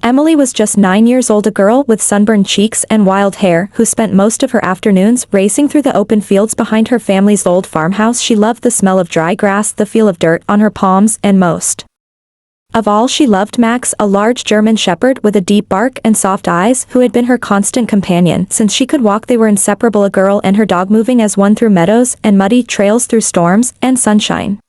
Emily was just 9 years old, a girl with sunburned cheeks and wild hair who spent most of her afternoons racing through the open fields behind her family's old farmhouse. She loved the smell of dry grass, the feel of dirt on her palms, and most of all she loved Max, a large German shepherd with a deep bark and soft eyes who had been her constant companion since she could walk. They were inseparable, a girl and her dog moving as one through meadows and muddy trails, through storms and sunshine.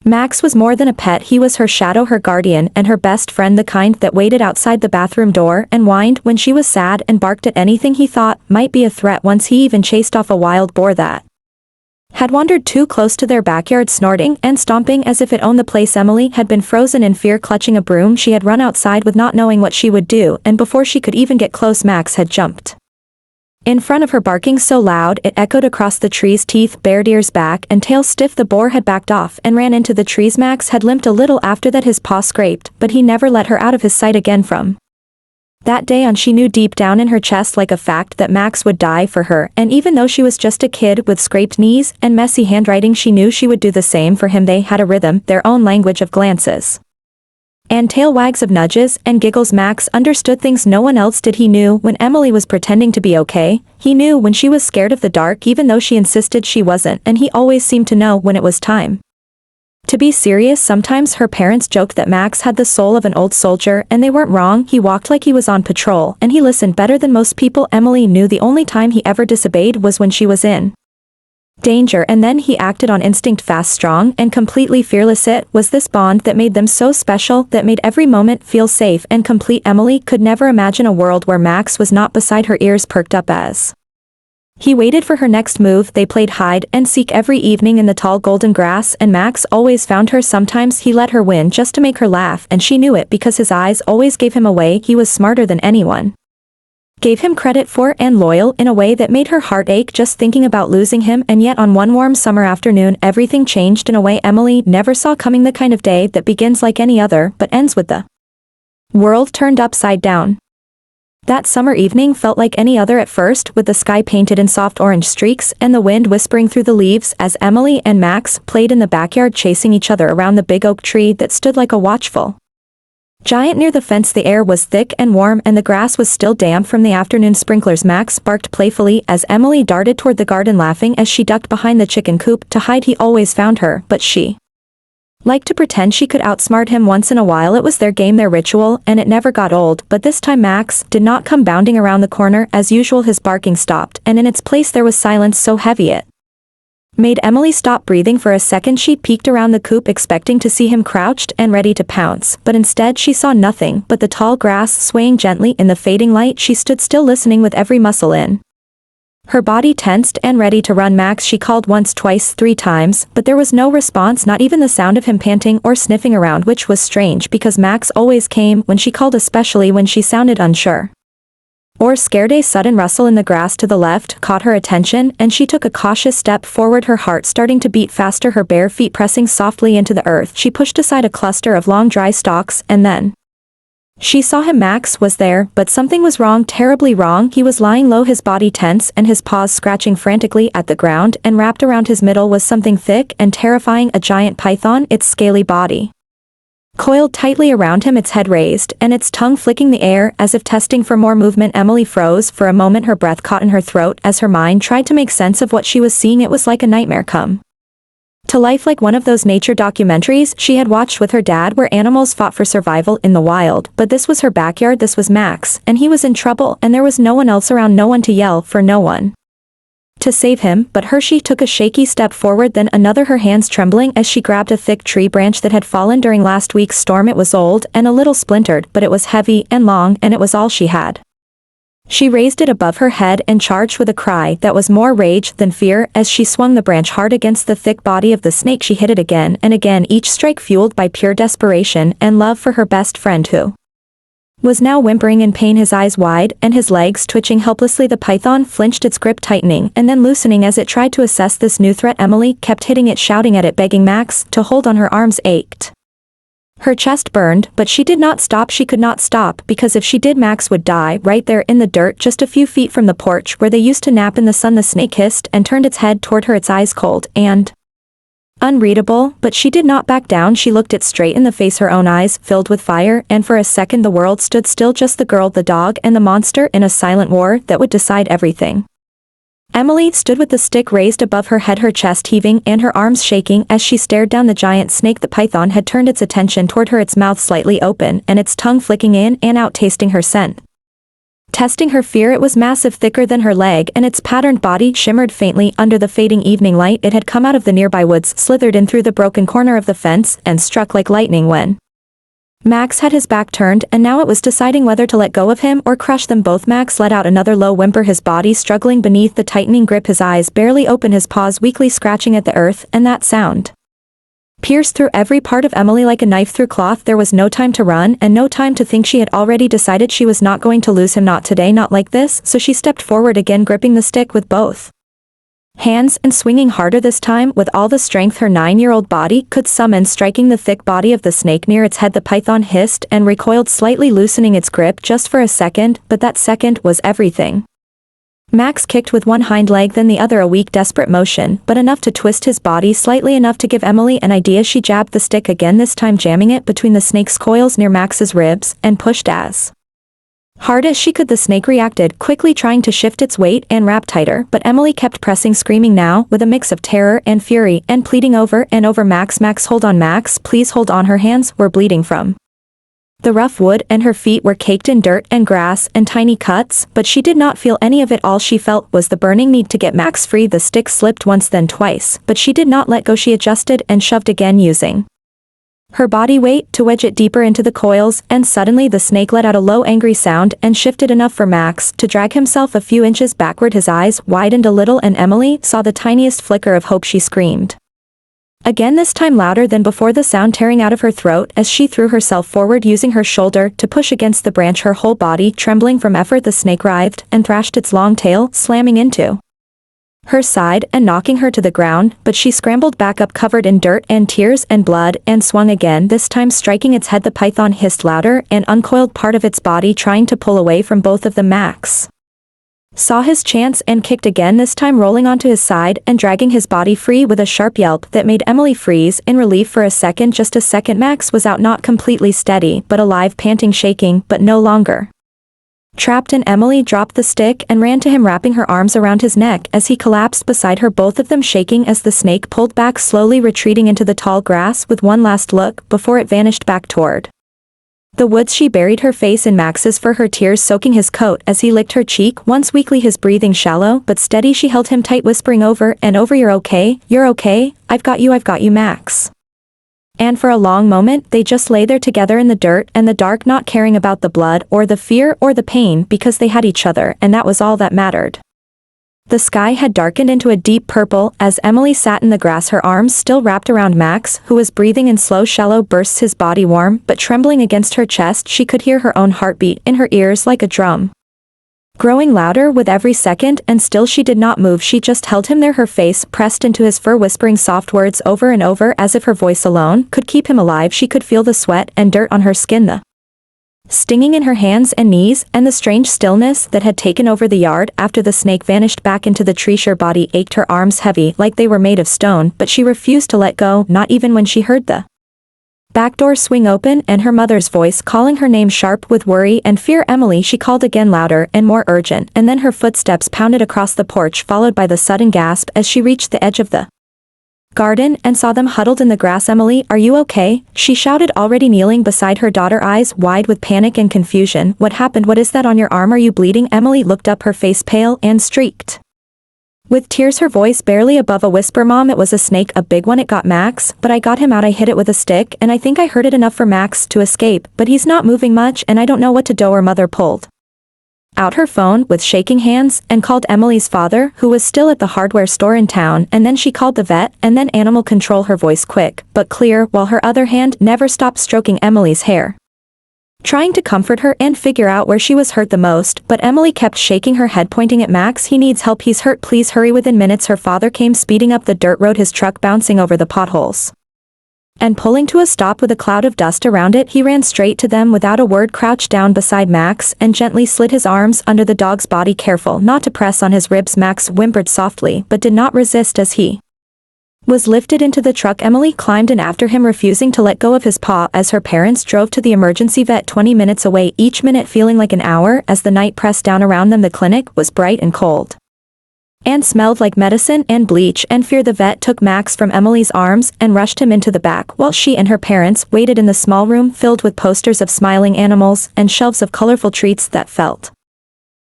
Max was more than a pet, he was her shadow, her guardian, and her best friend, the kind that waited outside the bathroom door and whined when she was sad and barked at anything he thought might be a threat. Once he even chased off a wild boar that had wandered too close to their backyard, snorting and stomping as if it owned the place. Emily had been frozen in fear, clutching a broom. She had run outside with not knowing what she would do, and before she could even get close, Max had jumped in front of her, barking so loud it echoed across the trees, teeth bared, ears back and tail stiff. The boar had backed off and ran into the trees. Max had limped a little after that, his paw scraped, but he never let her out of his sight again. From that day on, she knew deep down in her chest like a fact that Max would die for her, and even though she was just a kid with scraped knees and messy handwriting, she knew she would do the same for him. They had a rhythm, their own language of glances and tail wags, of nudges and giggles. Max understood things no one else did. He knew when Emily was pretending to be okay, he knew when she was scared of the dark even though she insisted she wasn't, and he always seemed to know when it was time to be serious. Sometimes her parents joked that Max had the soul of an old soldier, and they weren't wrong. He walked like he was on patrol, and he listened better than most people. Emily knew the only time he ever disobeyed was when she was in danger, and then he acted on instinct, fast, strong, and completely fearless. It was this bond that made them so special, that made every moment feel safe and complete. Emily could never imagine a world where Max was not beside her, ears perked up as he waited for her next move. They played hide and seek every evening in the tall golden grass, and Max always found her. Sometimes he let her win just to make her laugh, and she knew it because his eyes always gave him away. He was smarter than anyone gave him credit for, and loyal in a way that made her heart ache just thinking about losing him. And yet on one warm summer afternoon, everything changed in a way Emily never saw coming, the kind of day that begins like any other but ends with the world turned upside down. That summer evening felt like any other at first, with the sky painted in soft orange streaks and the wind whispering through the leaves as Emily and Max played in the backyard, chasing each other around the big oak tree that stood like a watchful giant near the fence. The air was thick and warm, and the grass was still damp from the afternoon sprinklers. Max barked playfully as Emily darted toward the garden, laughing as she ducked behind the chicken coop to hide. He always found her, but she liked to pretend she could outsmart him once in a while. It was their game, their ritual, and it never got old. But this time Max did not come bounding around the corner. As usual, his barking stopped, and in its place there was silence so heavy it made Emily stop breathing. For a second she peeked around the coop, expecting to see him crouched and ready to pounce, but instead she saw nothing but the tall grass swaying gently in the fading light. She stood still, listening with every muscle in her body tensed and ready to run. Max, she called once, twice, 3 times, but there was no response, not even the sound of him panting or sniffing around, which was strange because Max always came when she called, especially when she sounded unsure or scared. A sudden rustle in the grass to the left caught her attention, and she took a cautious step forward, her heart starting to beat faster, her bare feet pressing softly into the earth. She pushed aside a cluster of long dry stalks, and then she saw him. Max was there, but something was wrong, terribly wrong. He was lying low, his body tense and his paws scratching frantically at the ground, and wrapped around his middle was something thick and terrifying, a giant python, its scaly body coiled tightly around him, its head raised, and its tongue flicking the air as if testing for more movement. Emily froze for a moment, her breath caught in her throat as her mind tried to make sense of what she was seeing. It was like a nightmare come to life, like one of those nature documentaries she had watched with her dad where animals fought for survival in the wild. But this was her backyard, this was Max, and he was in trouble, and there was no one else around, no one to yell for, no one to save him but her. She took a shaky step forward, then another, her hands trembling as she grabbed a thick tree branch that had fallen during last week's storm. It was old and a little splintered, but it was heavy and long, and it was all she had. She raised it above her head and charged with a cry that was more rage than fear. As she swung the branch hard against the thick body of the snake, she hit it again and again, each strike fueled by pure desperation and love for her best friend, who was now whimpering in pain, his eyes wide and his legs twitching helplessly. The python flinched, its grip tightening and then loosening as it tried to assess this new threat. Emily kept hitting it, shouting at it, begging Max to hold on. Her arms ached, her chest burned, but she did not stop. She could not stop, because if she did, Max would die right there in the dirt just a few feet from the porch where they used to nap in the sun. The snake hissed and turned its head toward her, its eyes cold and Unreadable, but she did not back down. She looked it straight in the face, her own eyes filled with fire, and for a second the world stood still, just the girl, the dog, and the monster in a silent war that would decide everything. Emily stood with the stick raised above her head, her chest heaving and her arms shaking as she stared down the giant snake. The python had turned its attention toward her, its mouth slightly open and its tongue flicking in and out, tasting her scent. Testing her fear, it was massive, thicker than her leg, and its patterned body shimmered faintly under the fading evening light. It had come out of the nearby woods, slithered in through the broken corner of the fence, and struck like lightning when Max had his back turned, and now it was deciding whether to let go of him or crush them both. Max let out another low whimper, his body struggling beneath the tightening grip, his eyes barely open, his paws weakly scratching at the earth, and that sound pierced through every part of Emily like a knife through cloth. There was no time to run, and no time to think. She had already decided she was not going to lose him, not today, not like this, so she stepped forward again, gripping the stick with both hands and swinging harder this time with all the strength her 9-year-old body could summon, striking the thick body of the snake near its head. The python hissed and recoiled, slightly loosening its grip just for a second, but that second was everything. Max kicked with one hind leg, then the other, a weak, desperate motion, but enough to twist his body slightly enough to give Emily an idea. She jabbed the stick again, this time jamming it between the snake's coils near Max's ribs, and pushed as hard as she could. The snake reacted, quickly trying to shift its weight and wrap tighter, but Emily kept pressing, screaming now with a mix of terror and fury, and pleading over and over, Max, Max, hold on, Max, please hold on. Her hands were bleeding from the rough wood, and her feet were caked in dirt and grass and tiny cuts, but she did not feel any of it. All she felt was the burning need to get Max free. The stick slipped once, then twice, but she did not let go. She adjusted and shoved again, using her body weight to wedge it deeper into the coils, and suddenly the snake let out a low, angry sound and shifted enough for Max to drag himself a few inches backward. His eyes widened a little, and Emily saw the tiniest flicker of hope. She screamed again, this time louder than before, the sound tearing out of her throat as she threw herself forward, using her shoulder to push against the branch, her whole body trembling from effort. The snake writhed and thrashed its long tail, slamming into her side and knocking her to the ground, but she scrambled back up, covered in dirt and tears and blood, and swung again, this time striking its head. The python hissed louder and uncoiled part of its body, trying to pull away from both of them. Max saw his chance and kicked again, this time rolling onto his side and dragging his body free with a sharp yelp that made Emily freeze in relief for a second, just a second. Max was out, not completely steady, but alive, panting, shaking, but no longer trapped, and Emily dropped the stick and ran to him, wrapping her arms around his neck as he collapsed beside her, both of them shaking as the snake pulled back, slowly retreating into the tall grass with one last look before it vanished back toward the woods. She buried her face in Max's fur, her tears soaking his coat as he licked her cheek, once weakly, his breathing shallow but steady. She held him tight, whispering over and over, you're okay, I've got you, Max. And for a long moment they just lay there together in the dirt and the dark, not caring about the blood or the fear or the pain, because they had each other, and that was all that mattered. The sky had darkened into a deep purple as Emily sat in the grass, her arms still wrapped around Max, who was breathing in slow, shallow bursts, his body warm but trembling against her chest. She could hear her own heartbeat in her ears like a drum, growing louder with every second, and still she did not move. She just held him there, her face pressed into his fur, whispering soft words over and over as if her voice alone could keep him alive. She could feel the sweat and dirt on her skin, the stinging in her hands and knees, and the strange stillness that had taken over the yard after the snake vanished back into the tree. Her body ached, her arms heavy like they were made of stone, but she refused to let go, not even when she heard the back door swing open and her mother's voice calling her name, sharp with worry and fear. Emily, she called again, louder and more urgent, and then her footsteps pounded across the porch, followed by the sudden gasp as she reached the edge of the garden and saw them huddled in the grass. Emily, are you okay? She shouted, already kneeling beside her daughter, eyes wide with panic and confusion. What happened? What is that on your arm? Are you bleeding? Emily looked up, her face pale and streaked with tears, her voice barely above a whisper. Mom, it was a snake, a big one. It got Max, but I got him out. I hit it with a stick, and I think I hurt it enough for Max to escape, but he's not moving much, and I don't know what to do. Her mother pulled out her phone with shaking hands and called Emily's father, who was still at the hardware store in town, and then she called the vet and then animal control, her voice quick but clear, while her other hand never stopped stroking Emily's hair, trying to comfort her and figure out where she was hurt the most. But Emily kept shaking her head, pointing at Max. He needs help, he's hurt, please hurry. Within minutes her father came speeding up the dirt road, his truck bouncing over the potholes and pulling to a stop with a cloud of dust around it. He ran straight to them without a word, crouched down beside Max and gently slid his arms under the dog's body, careful not to press on his ribs. Max whimpered softly but did not resist as he was lifted into the truck. Emily climbed in after him, refusing to let go of his paw as her parents drove to the emergency vet 20 minutes away, each minute feeling like an hour as the night pressed down around them. The clinic was bright and cold and smelled like medicine and bleach and fear. The vet took Max from Emily's arms and rushed him into the back while she and her parents waited in the small room filled with posters of smiling animals and shelves of colorful treats that felt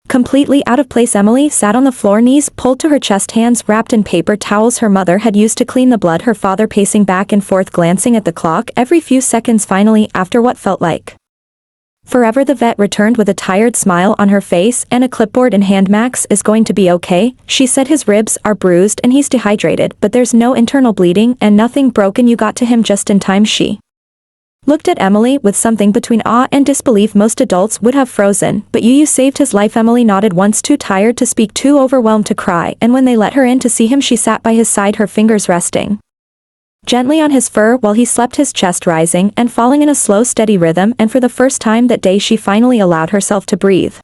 completely out of place. Emily sat on the floor, knees pulled to her chest, hands wrapped in paper towels her mother had used to clean the blood, her father pacing back and forth, glancing at the clock every few seconds. Finally, after what felt like forever, the vet returned with a tired smile on her face and a clipboard in hand. Max is going to be okay, she said. His ribs are bruised and he's dehydrated, but there's no internal bleeding and nothing broken. You got to him just in time. She looked at Emily with something between awe and disbelief. Most adults would have frozen, but you saved his life. Emily nodded, once too tired to speak, too overwhelmed to cry, and when they let her in to see him she sat by his side, her fingers resting gently on his fur while he slept, his chest rising and falling in a slow, steady rhythm, and for the first time that day she finally allowed herself to breathe.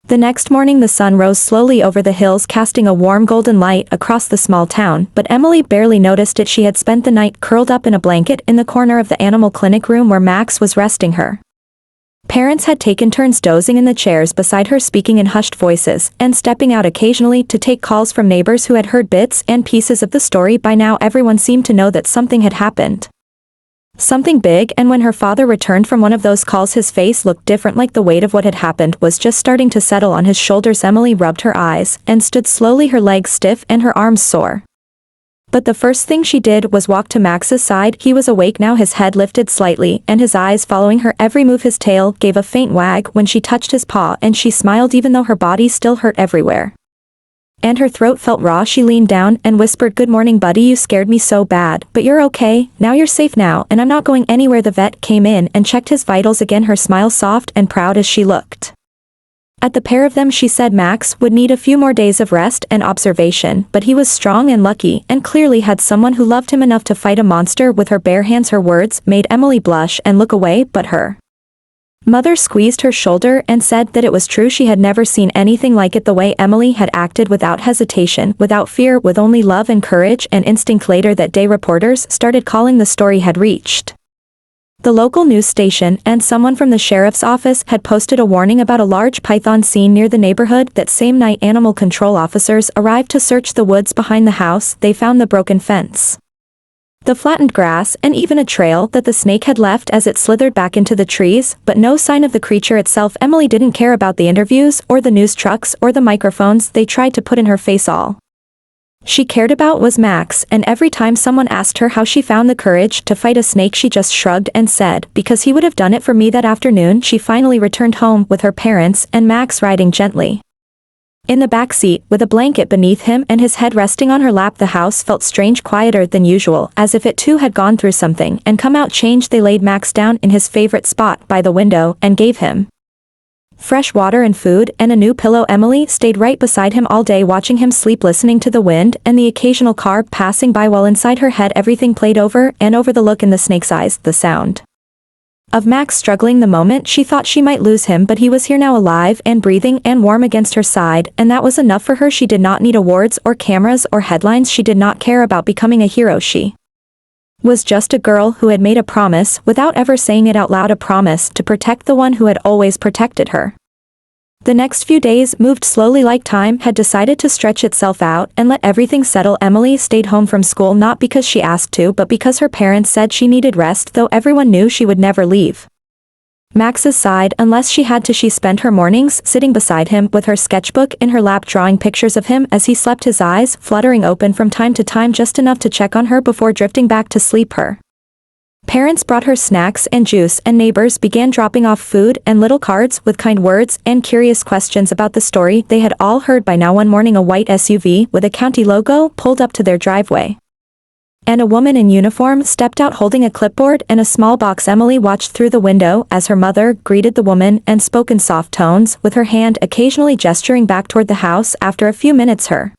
The next morning the sun rose slowly over the hills, casting a warm golden light across the small town, but Emily barely noticed it. She had spent the night curled up in a blanket in the corner of the animal clinic room where Max was resting. Her parents had taken turns dozing in the chairs beside her, speaking in hushed voices, and stepping out occasionally to take calls from neighbors who had heard bits and pieces of the story. By now everyone seemed to know that something had happened. Something big, and when her father returned from one of those calls his face looked different, like the weight of what had happened was just starting to settle on his shoulders. Emily rubbed her eyes and stood slowly, her legs stiff and her arms sore. But the first thing she did was walk to Max's side. He was awake now, his head lifted slightly and his eyes following her every move. His tail gave a faint wag when she touched his paw, and she smiled even though her body still hurt everywhere and her throat felt raw. She leaned down and whispered, "Good morning, buddy. You scared me so bad, but you're okay. Now you're safe now, and I'm not going anywhere." The vet came in and checked his vitals again, her smile soft and proud as she looked at the pair of them. She said Max would need a few more days of rest and observation, but he was strong and lucky and clearly had someone who loved him enough to fight a monster with her bare hands. Her words made Emily blush and look away, but her mother squeezed her shoulder and said that it was true. She had never seen anything like it, the way Emily had acted, without hesitation, without fear, with only love and courage and instinct. Later that day reporters started calling. The story had reached the local news station, and someone from the sheriff's office had posted a warning about a large python seen near the neighborhood. That same night animal control officers arrived to search the woods behind the house. They found the broken fence, the flattened grass, and even a trail that the snake had left as it slithered back into the trees, but no sign of the creature itself. Emily didn't care about the interviews or the news trucks or the microphones they tried to put in her face. All she cared about was Max, and every time someone asked her how she found the courage to fight a snake she just shrugged and said, "Because he would have done it for me." That afternoon she finally returned home with her parents and Max riding gently in the back seat with a blanket beneath him and his head resting on her lap. The house felt strange, quieter than usual, as if it too had gone through something and come out changed. They laid Max down in his favorite spot by the window and gave him fresh water and food and a new pillow. Emily stayed right beside him all day, watching him sleep, listening to the wind and the occasional car passing by, while inside her head everything played over and over. The look in the snake's eyes, the sound of Max struggling the moment she thought she might lose him, but he was here now, alive and breathing and warm against her side, and that was enough for her. She did not need awards or cameras or headlines. She did not care about becoming a hero. She was just a girl who had made a promise, without ever saying it out loud, a promise to protect the one who had always protected her. The next few days moved slowly, like time had decided to stretch itself out and let everything settle. Emily stayed home from school, not because she asked to, but because her parents said she needed rest, though everyone knew she would never leave Max's side unless she had to. She spent her mornings sitting beside him with her sketchbook in her lap, drawing pictures of him as he slept, his eyes fluttering open from time to time, just enough to check on her before drifting back to sleep. Her parents brought her snacks and juice, and neighbors began dropping off food and little cards with kind words and curious questions about the story they had all heard by now. One morning a white SUV with a county logo pulled up to their driveway, and a woman in uniform stepped out holding a clipboard and a small box. Emily watched through the window as her mother greeted the woman and spoke in soft tones, with her hand occasionally gesturing back toward the house. After a few minutes her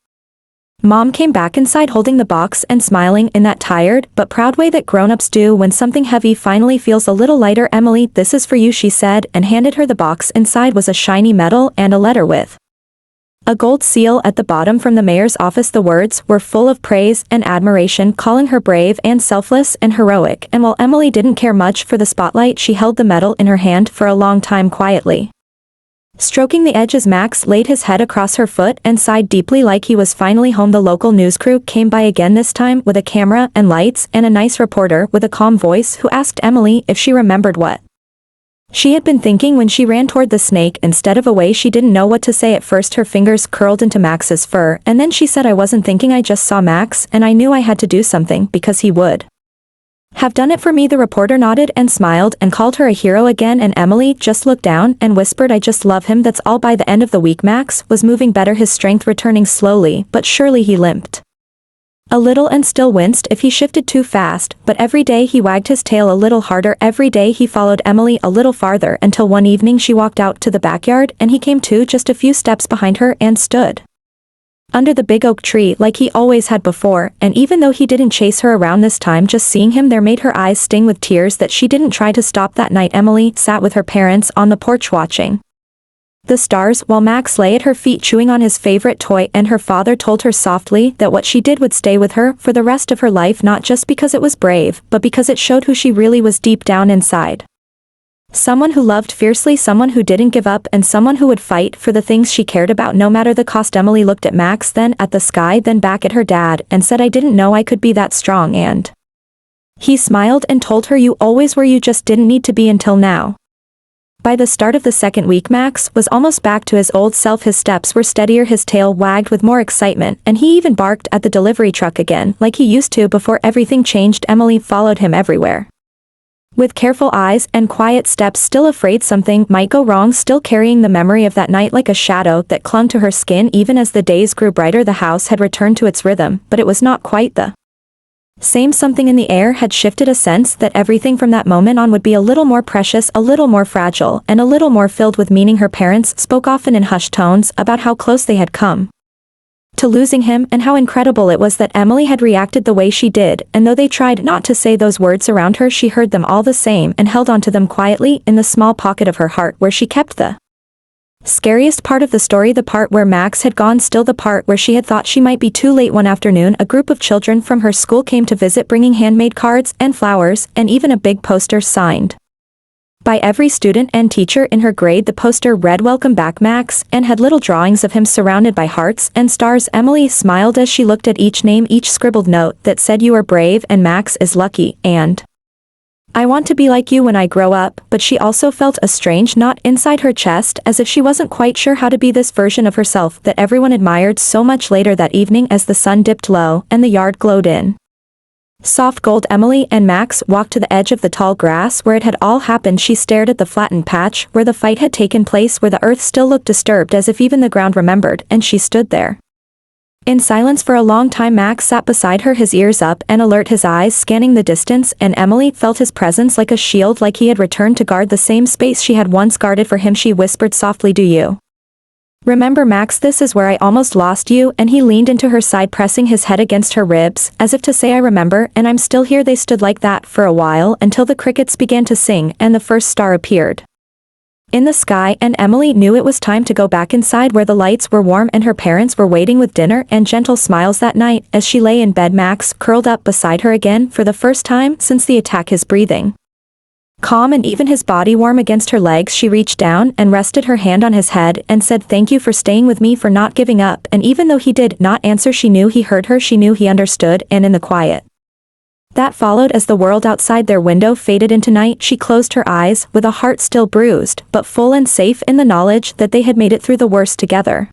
mom came back inside holding the box and smiling in that tired but proud way that grown-ups do when something heavy finally feels a little lighter. "Emily, this is for you," she said, and handed her the box. Inside was a shiny medal and a letter with A gold seal at the bottom from the mayor's office. The words were full of praise and admiration, calling her brave and selfless and heroic, and while Emily didn't care much for the spotlight, she held the medal in her hand for a long time quietly. Stroking the edge as Max laid his head across her foot and sighed deeply like he was finally home. The local news crew came by again, this time with a camera and lights and a nice reporter with a calm voice who asked Emily if she remembered what she had been thinking when she ran toward the snake. Instead of away, she didn't know what to say at first. Her fingers curled into Max's fur, and then she said, "I wasn't thinking, I just saw Max, and I knew I had to do something because he would have done it for me." The reporter nodded and smiled and called her a hero again, and Emily just looked down and whispered, "I just love him, that's all." By the end of the week, Max was moving better, his strength returning slowly, but surely. He limped a little and still winced if he shifted too fast, but every day he wagged his tail a little harder. Every day he followed Emily a little farther, until one evening she walked out to the backyard and he came to just a few steps behind her and stood under the big oak tree like he always had before, and even though he didn't chase her around this time, just seeing him there made her eyes sting with tears that she didn't try to stop. That night Emily sat with her parents on the porch watching the stars while Max lay at her feet chewing on his favorite toy, and her father told her softly that what she did would stay with her for the rest of her life, not just because it was brave, but because it showed who she really was deep down inside. Someone who loved fiercely, someone who didn't give up, and someone who would fight for the things she cared about no matter the cost. Emily looked at Max, then at the sky, then back at her dad, and said, "I didn't know I could be that strong." And he smiled and told her, "You always were, you just didn't need to be until now." By the start of the second week, Max was almost back to his old self. His steps were steadier, his tail wagged with more excitement, and he even barked at the delivery truck again like he used to before everything changed. Emily followed him everywhere with careful eyes and quiet steps, still afraid something might go wrong, still carrying the memory of that night like a shadow that clung to her skin. Even as the days grew brighter, the house had returned to its rhythm, but it was not quite the same. Something in the air had shifted, a sense that everything from that moment on would be a little more precious, a little more fragile, and a little more filled with meaning. Her parents spoke often in hushed tones about how close they had come to losing him, and how incredible it was that Emily had reacted the way she did, and though they tried not to say those words around her, she heard them all the same and held on to them quietly in the small pocket of her heart where she kept the scariest part of the story, the part where Max had gone, still the part where she had thought she might be too late. One afternoon, a group of children from her school came to visit, bringing handmade cards and flowers, and even a big poster signed by every student and teacher in her grade. The poster read, "Welcome back, Max," and had little drawings of him surrounded by hearts and stars. Emily smiled as she looked at each name, each scribbled note that said, "You are brave, and Max is lucky, and I want to be like you when I grow up." But she also felt a strange knot inside her chest, as if she wasn't quite sure how to be this version of herself that everyone admired so much. Later that evening, as the sun dipped low and the yard glowed in soft gold, Emily and Max walked to the edge of the tall grass where it had all happened. She stared at the flattened patch where the fight had taken place, where the earth still looked disturbed as if even the ground remembered, and she stood there in silence for a long time. Max sat beside her, his ears up and alert, his eyes scanning the distance, and Emily felt his presence like a shield, like he had returned to guard the same space she had once guarded for him. She whispered softly, "Do you remember, Max? This is where I almost lost you." And he leaned into her side, pressing his head against her ribs, as if to say, "I remember, and I'm still here." They stood like that for a while, until the crickets began to sing and the first star appeared in the sky, and Emily knew it was time to go back inside where the lights were warm and her parents were waiting with dinner and gentle smiles. That night, as she lay in bed, Max curled up beside her again for the first time since the attack, his breathing calm and even his body warm against her legs. She reached down and rested her hand on his head and said, "Thank you for staying with me, for not giving up." And even though he did not answer, she knew he heard her, she knew he understood, and in the quiet that followed as the world outside their window faded into night, she closed her eyes with a heart still bruised, but full and safe in the knowledge that they had made it through the worst together.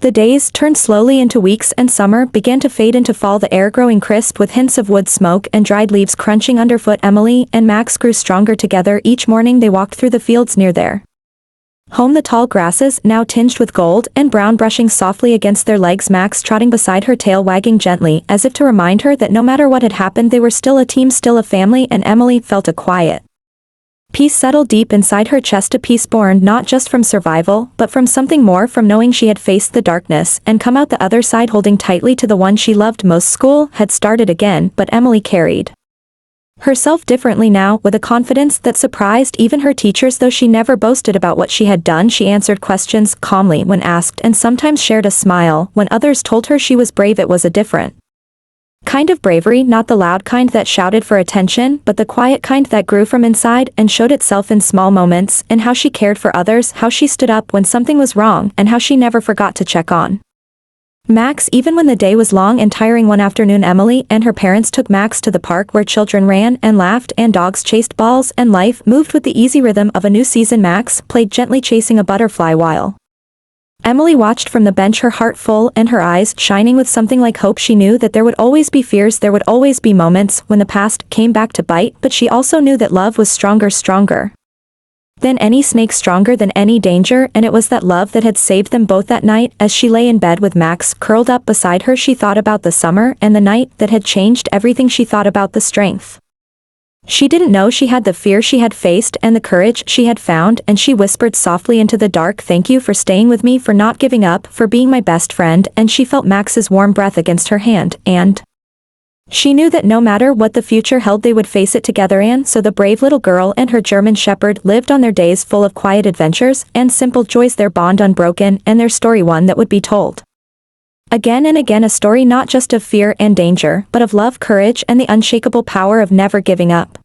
The days turned slowly into weeks, and summer began to fade into fall, the air growing crisp with hints of wood smoke and dried leaves crunching underfoot. Emily and Max grew stronger together. Each morning they walked through the fields near their home, the tall grasses now tinged with gold and brown brushing softly against their legs, Max trotting beside her, tail wagging gently as if to remind her that no matter what had happened, they were still a team, still a family. And Emily felt a quiet peace settle deep inside her chest, a peace born not just from survival, but from something more, from knowing she had faced the darkness and come out the other side holding tightly to the one she loved most. School had started again, but Emily carried herself differently now, with a confidence that surprised even her teachers. Though she never boasted about what she had done, she answered questions calmly when asked and sometimes shared a smile when others told her she was brave. It was a different kind of bravery, not the loud kind that shouted for attention, but the quiet kind that grew from inside and showed itself in small moments, in how she cared for others, how she stood up when something was wrong, and how she never forgot to check on Max. Even when the day was long and tiring, one afternoon Emily and her parents took Max to the park where children ran and laughed and dogs chased balls and life moved with the easy rhythm of a new season. Max played gently, chasing a butterfly while Emily watched from the bench, her heart full and her eyes shining with something like hope. She knew that there would always be fears, there would always be moments when the past came back to bite, but she also knew that love was stronger than any snake, stronger than any danger, and it was that love that had saved them both. That night, as she lay in bed with Max curled up beside her, she thought about the summer and the night that had changed everything. She thought about the strength she didn't know she had, the fear she had faced, and the courage she had found, and she whispered softly into the dark, "Thank you for staying with me, for not giving up, for being my best friend." And she felt Max's warm breath against her hand, and she knew that no matter what the future held, they would face it together. And so the brave little girl and her German shepherd lived on, their days full of quiet adventures and simple joys, their bond unbroken, and their story one that would be told again and again, a story not just of fear and danger, but of love, courage, and the unshakable power of never giving up.